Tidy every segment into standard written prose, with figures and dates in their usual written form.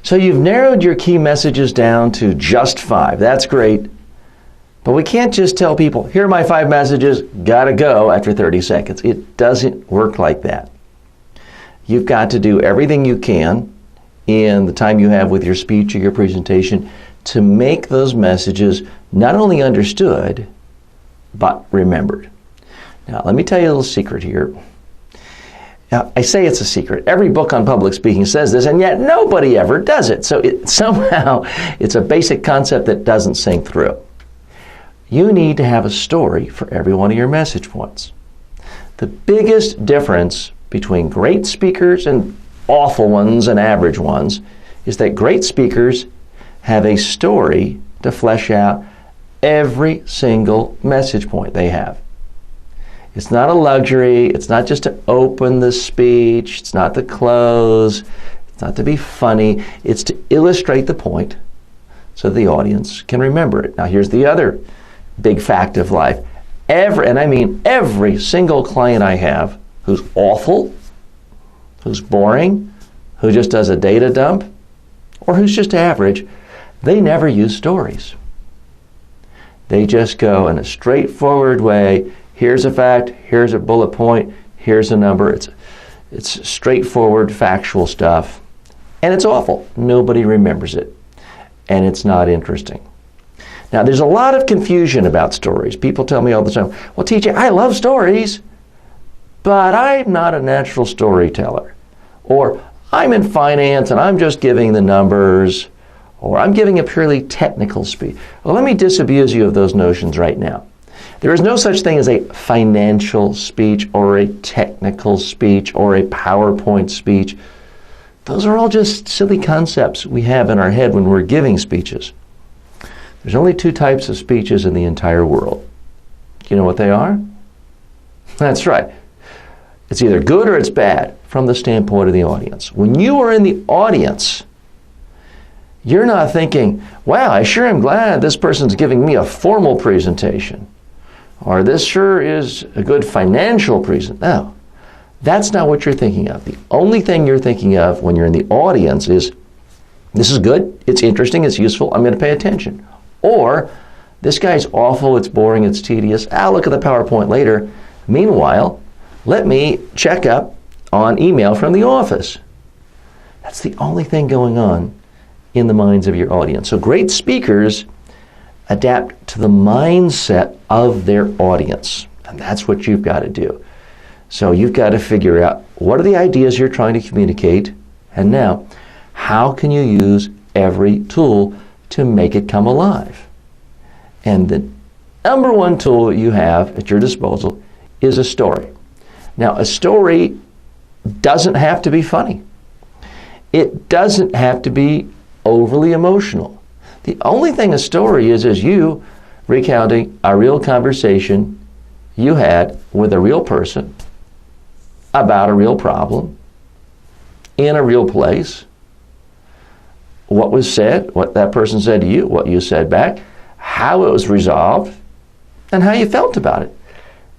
So you've narrowed your key messages down to just 5. That's great. But we can't just tell people, here are my 5 messages, gotta go after 30 seconds. It doesn't work like that. You've got to do everything you can in the time you have with your speech or your presentation to make those messages not only understood, but remembered. Now, let me tell you a little secret here. Now, I say it's a secret. Every book on public speaking says this, and yet nobody ever does it. So somehow it's a basic concept that doesn't sink through. You need to have a story for every one of your message points. The biggest difference between great speakers and awful ones and average ones is that great speakers have a story to flesh out every single message point they have. It's not a luxury. It's not just to open the speech. It's not to close. It's not to be funny. It's to illustrate the point so the audience can remember it. Now, here's the other big fact of life. Every single client I have who's awful, who's boring, who just does a data dump, or who's just average, they never use stories. They just go in a straightforward way. Here's a fact, here's a bullet point, here's a number. It's straightforward, factual stuff. And it's awful. Nobody remembers it. And it's not interesting. Now, there's a lot of confusion about stories. People tell me all the time, well, TJ, I love stories, but I'm not a natural storyteller. Or I'm in finance and I'm just giving the numbers. Or I'm giving a purely technical speech. Well, let me disabuse you of those notions right now. There is no such thing as a financial speech or a technical speech or a PowerPoint speech. Those are all just silly concepts we have in our head when we're giving speeches. There's only 2 types of speeches in the entire world. Do you know what they are? That's right. It's either good or it's bad from the standpoint of the audience. When you are in the audience, you're not thinking, wow, I sure am glad this person's giving me a formal presentation. Or this sure is a good financial presentation. No, that's not what you're thinking of. The only thing you're thinking of when you're in the audience is, this is good, it's interesting, it's useful, I'm going to pay attention. Or, this guy's awful, it's boring, it's tedious, I'll look at the PowerPoint later. Meanwhile, let me check up on email from the office. That's the only thing going on in the minds of your audience. So great speakers adapt to the mindset of their audience. And that's what you've got to do. So you've got to figure out what are the ideas you're trying to communicate, and now, how can you use every tool to make it come alive? And the number one tool you have at your disposal is a story. Now, a story doesn't have to be funny. It doesn't have to be overly emotional. The only thing a story is you recounting a real conversation you had with a real person about a real problem in a real place. What was said, what that person said to you, what you said back, how it was resolved, and how you felt about it.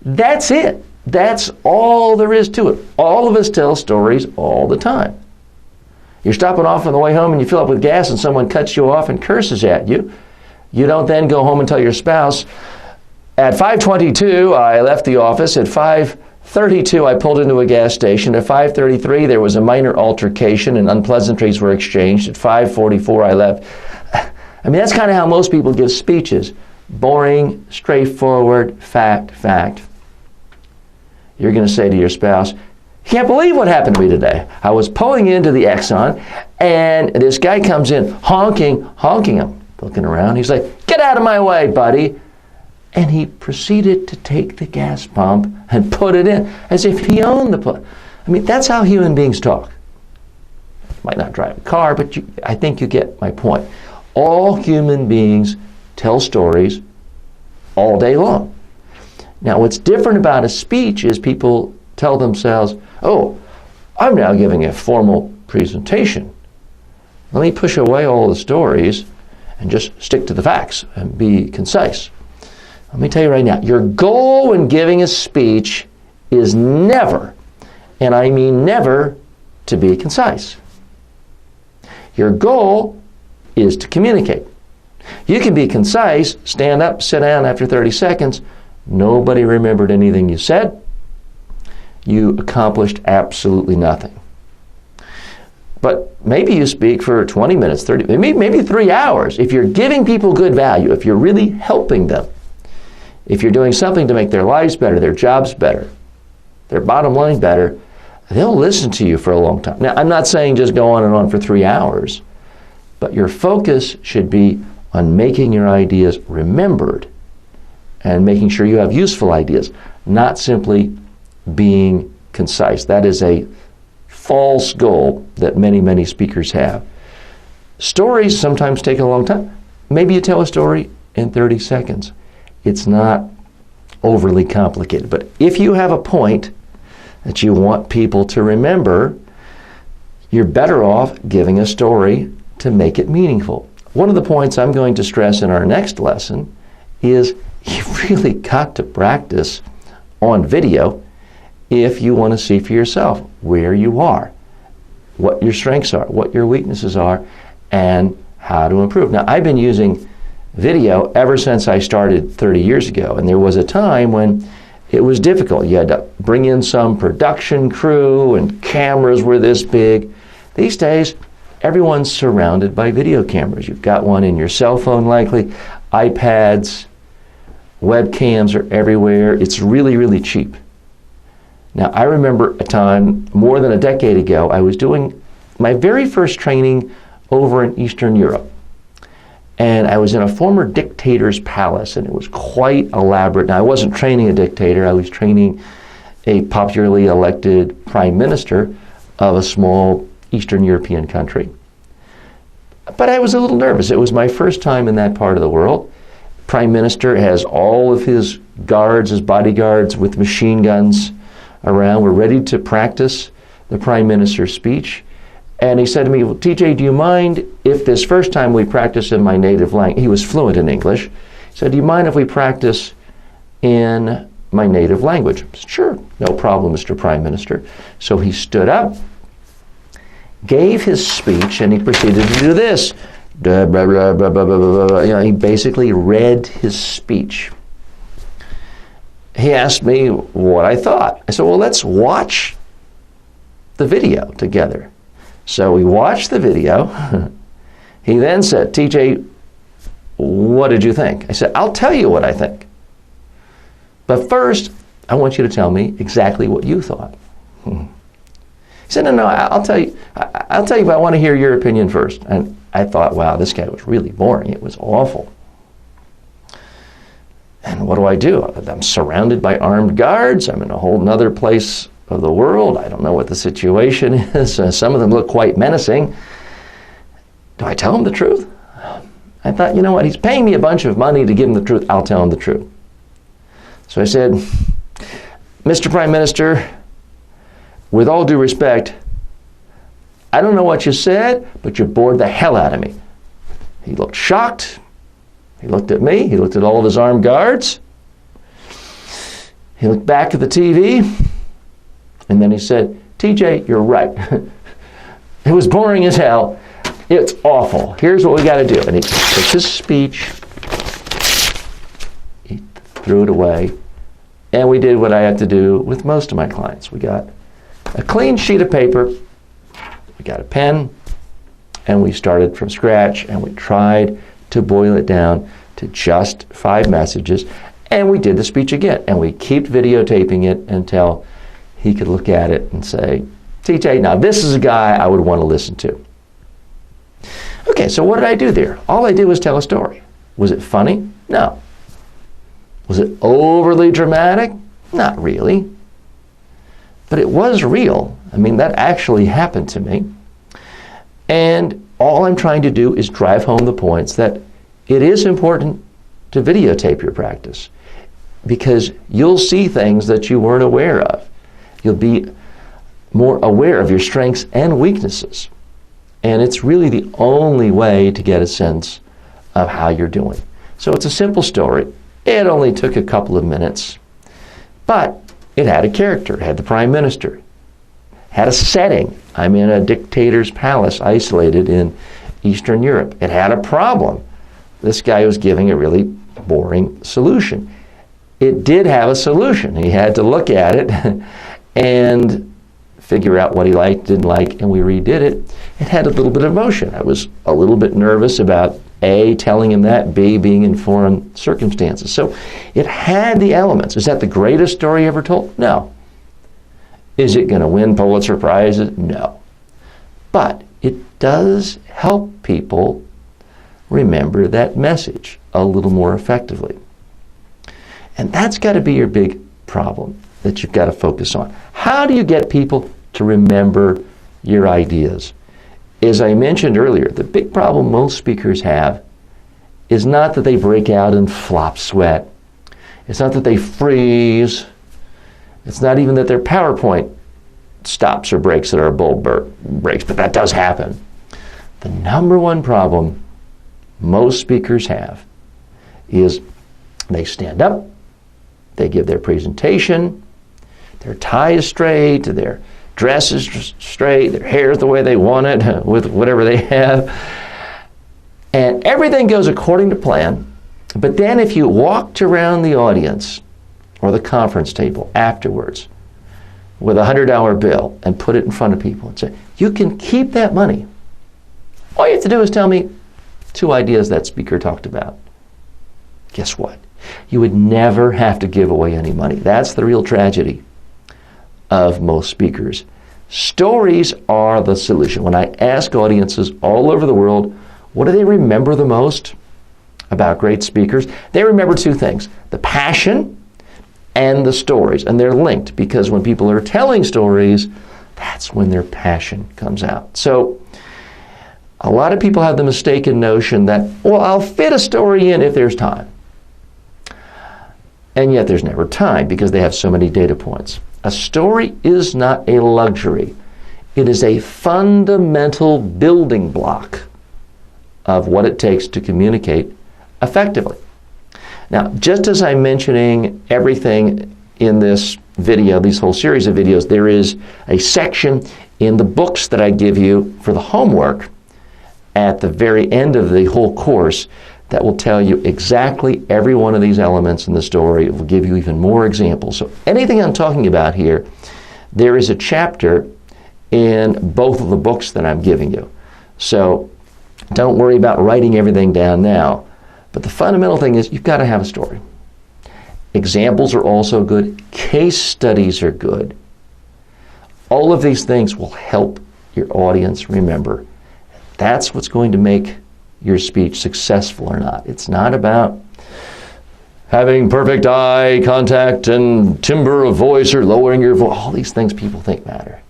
That's it. That's all there is to it. All of us tell stories all the time. You're stopping off on the way home and you fill up with gas and someone cuts you off and curses at you. You don't then go home and tell your spouse, at 5:22 I left the office, at 5:32 I pulled into a gas station, at 5:33 there was a minor altercation and unpleasantries were exchanged, at 5:44 I left. I mean, that's kind of how most people give speeches. Boring, straightforward, fact. You're going to say to your spouse, can't believe what happened to me today. I was pulling into the Exxon, and this guy comes in honking him, looking around. He's like, get out of my way, buddy. And he proceeded to take the gas pump and put it in as if he owned the pump. I mean, that's how human beings talk. Might not drive a car, but I think you get my point. All human beings tell stories all day long. Now, what's different about a speech is people tell themselves, oh, I'm now giving a formal presentation. Let me push away all the stories and just stick to the facts and be concise. Let me tell you right now, your goal when giving a speech is never, and I mean never, to be concise. Your goal is to communicate. You can be concise, stand up, sit down after 30 seconds. Nobody remembered anything you said. You accomplished absolutely nothing. But maybe you speak for 20 minutes, 30, maybe 3 hours. If you're giving people good value, if you're really helping them, if you're doing something to make their lives better, their jobs better, their bottom line better, they'll listen to you for a long time. Now, I'm not saying just go on and on for 3 hours, but your focus should be on making your ideas remembered and making sure you have useful ideas, not simply being concise. That is a false goal that many, many speakers have. Stories sometimes take a long time. Maybe you tell a story in 30 seconds. It's not overly complicated. But if you have a point that you want people to remember, you're better off giving a story to make it meaningful. One of the points I'm going to stress in our next lesson is you've really got to practice on video if you want to see for yourself where you are, what your strengths are, what your weaknesses are, and how to improve. Now, I've been using video ever since I started 30 years ago, and there was a time when it was difficult. You had to bring in some production crew, and cameras were this big. These days, everyone's surrounded by video cameras. You've got one in your cell phone likely, iPads, webcams are everywhere. It's really, really cheap. Now, I remember a time, more than a decade ago, I was doing my very first training over in Eastern Europe. And I was in a former dictator's palace, and it was quite elaborate. Now, I wasn't training a dictator. I was training a popularly elected prime minister of a small Eastern European country. But I was a little nervous. It was my first time in that part of the world. Prime Minister has all of his guards, his bodyguards with machine guns around. We're ready to practice the Prime Minister's speech. And he said to me, well, TJ, do you mind if this first time we practice in my native language? He was fluent in English. He said, do you mind if we practice in my native language? I said, sure, no problem, Mr. Prime Minister. So he stood up, gave his speech, and he proceeded to do this. He basically read his speech. He asked me what I thought. I said, well, let's watch the video together. So we watched the video. He then said, TJ, what did you think? I said, I'll tell you what I think. But first, I want you to tell me exactly what you thought. He said, no, I'll tell you, but I want to hear your opinion first. And I thought, wow, this guy was really boring. It was awful. And what do? I'm surrounded by armed guards. I'm in a whole other place of the world. I don't know what the situation is. Some of them look quite menacing. Do I tell him the truth? I thought, you know what? He's paying me a bunch of money to give him the truth. I'll tell him the truth. So I said, Mr. Prime Minister, with all due respect, I don't know what you said, but you bored the hell out of me. He looked shocked. He looked at me. He looked at all of his armed guards. He looked back at the TV. And then he said, TJ, you're right. It was boring as hell. It's awful. Here's what we got to do. And he took his speech. He threw it away. And we did what I had to do with most of my clients. We got a clean sheet of paper. We got a pen. And we started from scratch. And we tried to boil it down to just 5 messages. And we did the speech again. And we kept videotaping it until he could look at it and say, TJ, now this is a guy I would want to listen to. Okay, so what did I do there? All I did was tell a story. Was it funny? No. Was it overly dramatic? Not really. But it was real. I mean, that actually happened to me. And all I'm trying to do is drive home the points that it is important to videotape your practice, because you'll see things that you weren't aware of. You'll be more aware of your strengths and weaknesses. And it's really the only way to get a sense of how you're doing. So it's a simple story. It only took a couple of minutes, but it had a character. It had the Prime Minister. had a setting. I'm in a dictator's palace, isolated in Eastern Europe. It had a problem. This guy was giving a really boring solution. It did have a solution. He had to look at it and figure out what he liked, didn't like, and we redid it. It had a little bit of emotion. I was a little bit nervous about A, telling him that, B, being in foreign circumstances. So it had the elements. Is that the greatest story ever told? No. Is it going to win Pulitzer Prizes? No. But it does help people remember that message a little more effectively. And that's got to be your big problem that you've got to focus on. How do you get people to remember your ideas? As I mentioned earlier, the big problem most speakers have is not that they break out in flop sweat. It's not that they freeze. It's not even that their PowerPoint stops or breaks or a bulb breaks, but that does happen. The number one problem most speakers have is they stand up, they give their presentation, their tie is straight, their dress is straight, their hair is the way they want it, with whatever they have, and everything goes according to plan. But then if you walked around the audience or the conference table afterwards with a $100 bill and put it in front of people and say, you can keep that money. All you have to do is tell me 2 ideas that speaker talked about. Guess what? You would never have to give away any money. That's the real tragedy of most speakers. Stories are the solution. When I ask audiences all over the world, what do they remember the most about great speakers? They remember 2 things, the passion and the stories. And they're linked because when people are telling stories, that's when their passion comes out. So a lot of people have the mistaken notion that, well, I'll fit a story in if there's time. And yet there's never time because they have so many data points. A story is not a luxury. It is a fundamental building block of what it takes to communicate effectively. Now, just as I'm mentioning everything in this video, this whole series of videos, there is a section in the books that I give you for the homework at the very end of the whole course that will tell you exactly every one of these elements in the story. It will give you even more examples. So anything I'm talking about here, there is a chapter in both of the books that I'm giving you. So don't worry about writing everything down now. But the fundamental thing is you've got to have a story. Examples are also good. Case studies are good. All of these things will help your audience remember. That's what's going to make your speech successful or not. It's not about having perfect eye contact and timbre of voice or lowering your voice. All these things people think matter.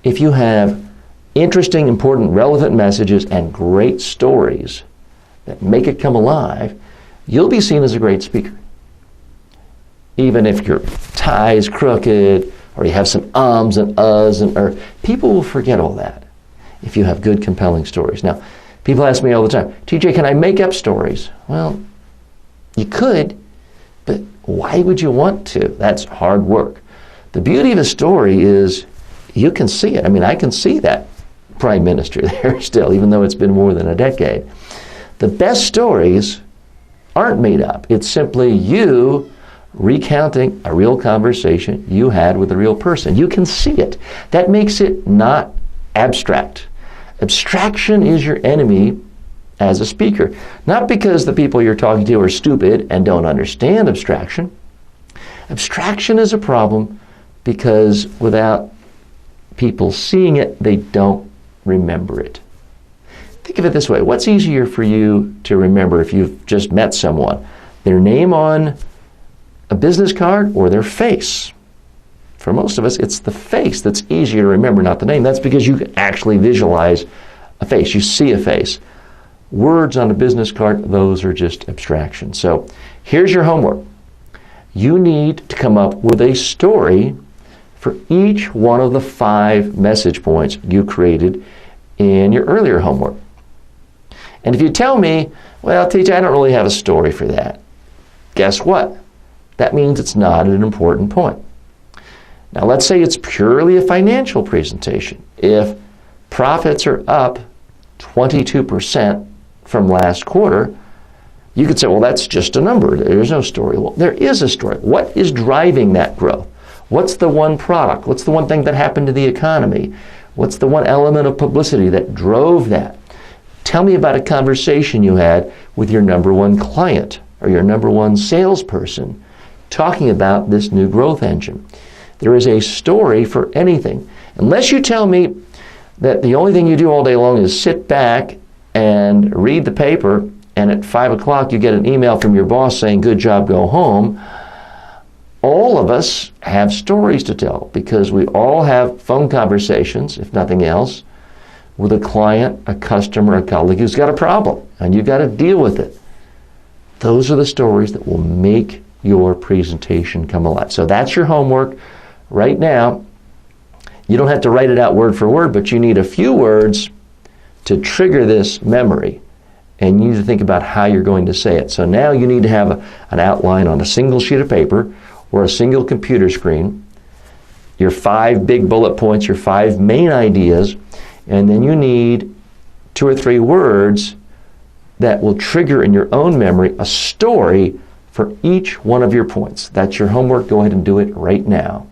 If you have interesting, important, relevant messages and great stories that make it come alive, you'll be seen as a great speaker. Even if your tie is crooked or you have some ums and uhs and er, people will forget all that if you have good, compelling stories. Now, people ask me all the time, TJ, can I make up stories? Well, you could, but why would you want to? That's hard work. The beauty of a story is you can see it. I mean, I can see that prime minister there still, even though it's been more than a decade. The best stories aren't made up. It's simply you recounting a real conversation you had with a real person. You can see it. That makes it not abstract. Abstraction is your enemy as a speaker. Not because the people you're talking to are stupid and don't understand abstraction. Abstraction is a problem because without people seeing it, they don't remember it. Think of it this way. What's easier for you to remember if you've just met someone? Their name on a business card or their face? For most of us, it's the face that's easier to remember, not the name. That's because you can actually visualize a face. You see a face. Words on a business card, those are just abstractions. So here's your homework. You need to come up with a story for each one of the 5 message points you created in your earlier homework. And if you tell me, well, teacher, I don't really have a story for that, guess what? That means it's not an important point. Now let's say it's purely a financial presentation. If profits are up 22% from last quarter, you could say, well, that's just a number. There's no story. Well, there is a story. What is driving that growth? What's the one product? What's the one thing that happened to the economy? What's the one element of publicity that drove that? Tell me about a conversation you had with your number one client or your number one salesperson talking about this new growth engine. There is a story for anything. Unless you tell me that the only thing you do all day long is sit back and read the paper, and at 5 o'clock you get an email from your boss saying, good job, go home. All of us have stories to tell because we all have phone conversations, if nothing else, with a client, a customer, a colleague who's got a problem, and you've got to deal with it. Those are the stories that will make your presentation come alive. So that's your homework right now. You don't have to write it out word for word, but you need a few words to trigger this memory. And you need to think about how you're going to say it. So now you need to have an outline on a single sheet of paper or a single computer screen, your 5 big bullet points, your 5 main ideas, and then you need 2 or 3 words that will trigger in your own memory a story for each one of your points. That's your homework. Go ahead and do it right now.